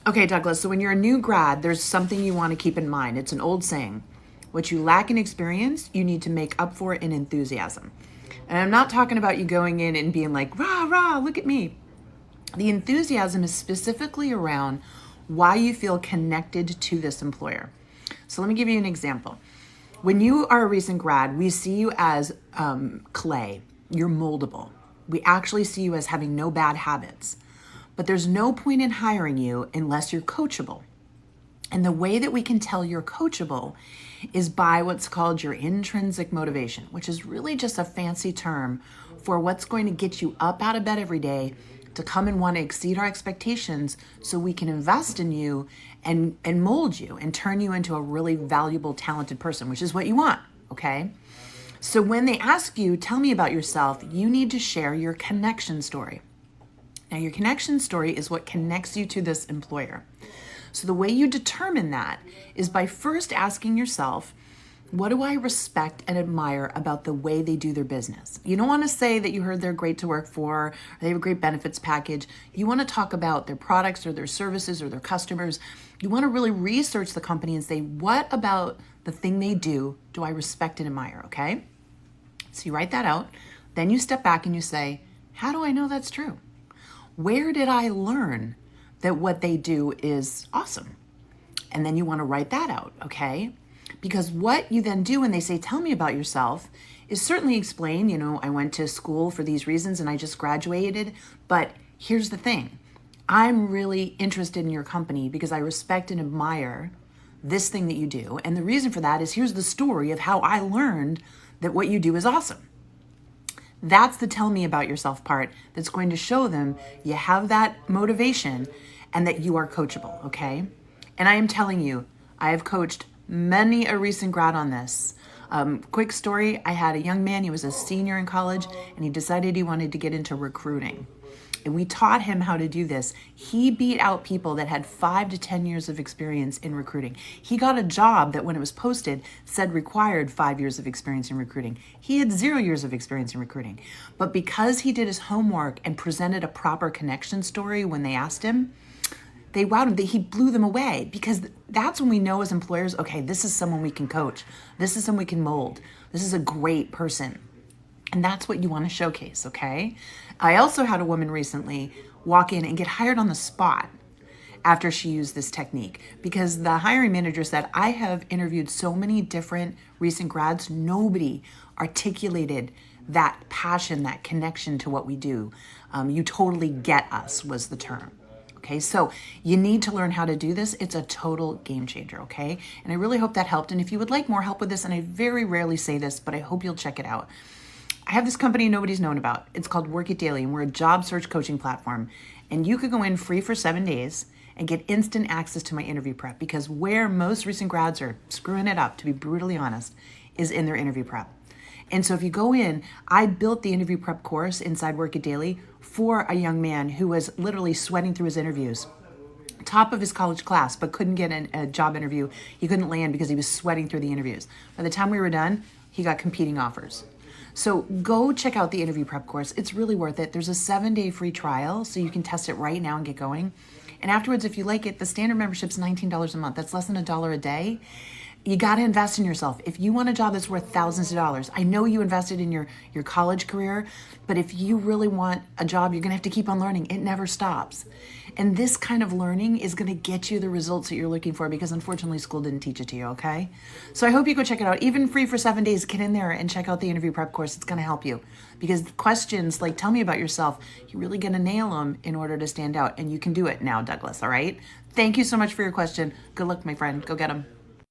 Okay, Douglas, so when you're a new grad, there's something you want to keep in mind. It's an old saying. What you lack in experience, you need to make up for in enthusiasm. And I'm not talking about you going in and being like, rah, rah, look at me. The enthusiasm is specifically around why you feel connected to this employer. So let me give you an example. When you are a recent grad, we see you as clay. You're moldable. We actually see you as having no bad habits. But there's no point in hiring you unless you're coachable. And the way that we can tell you're coachable is by what's called your intrinsic motivation, which is really just a fancy term for what's going to get you up out of bed every day to come and want to exceed our expectations so we can invest in you and mold you and turn you into a really valuable, talented person, which is what you want, okay? So when they ask you, tell me about yourself, you need to share your connection story. Now, your connection story is what connects you to this employer. So the way you determine that is by first asking yourself, what do I respect and admire about the way they do their business? You don't want to say that you heard they're great to work for, or they have a great benefits package. You want to talk about their products or their services or their customers. You want to really research the company and say, what about the thing they do I respect and admire, okay? So you write that out. Then you step back and you say, how do I know that's true? Where did I learn that what they do is awesome? And then you want to write that out, okay? Because what you then do when they say, tell me about yourself, is certainly explain, I went to school for these reasons and I just graduated. But here's the thing. I'm really interested in your company because I respect and admire this thing that you do. And the reason for that is here's the story of how I learned that what you do is awesome. That's the tell me about yourself part that's going to show them you have that motivation and that you are coachable, okay? And I am telling you, I have coached many a recent grad on this. Quick story, I had a young man, he was a senior in college, and he decided he wanted to get into recruiting. And we taught him how to do this. He beat out people that had 5 to 10 years of experience in recruiting. He got a job that when it was posted said required 5 years of experience in recruiting. He had 0 years of experience in recruiting. But because he did his homework and presented a proper connection story when they asked him, they wowed him. He blew them away because that's when we know as employers, okay, this is someone we can coach. This is someone we can mold. This is a great person. And that's what you want to showcase, okay? I also had a woman recently walk in and get hired on the spot after she used this technique because the hiring manager said, I have interviewed so many different recent grads, nobody articulated that passion, that connection to what we do. You totally get us was the term. Okay, so you need to learn how to do this. It's a total game changer, okay? And I really hope that helped. And if you would like more help with this, and I very rarely say this, but I hope you'll check it out. I have this company nobody's known about. It's called Work It Daily, and we're a job search coaching platform. And you could go in free for 7 days and get instant access to my interview prep because where most recent grads are screwing it up, to be brutally honest, is in their interview prep. And so if you go in, I built the interview prep course inside Work It Daily for a young man who was literally sweating through his interviews. Top of his college class, but couldn't get a job interview. He couldn't land because he was sweating through the interviews. By the time we were done, he got competing offers. So go check out the interview prep course. It's really worth it. There's a 7-day free trial, so you can test it right now and get going. And afterwards, if you like it, the standard membership's $19 a month. That's less than $1 a day. You got to invest in yourself. If you want a job that's worth thousands of dollars, I know you invested in your college career, but if you really want a job, you're going to have to keep on learning. It never stops. And this kind of learning is going to get you the results that you're looking for because unfortunately school didn't teach it to you, okay? So I hope you go check it out. Even free for 7 days, get in there and check out the interview prep course. It's going to help you because questions like tell me about yourself, you're really going to nail them in order to stand out. And you can do it now, Douglas, all right? Thank you so much for your question. Good luck, my friend. Go get them.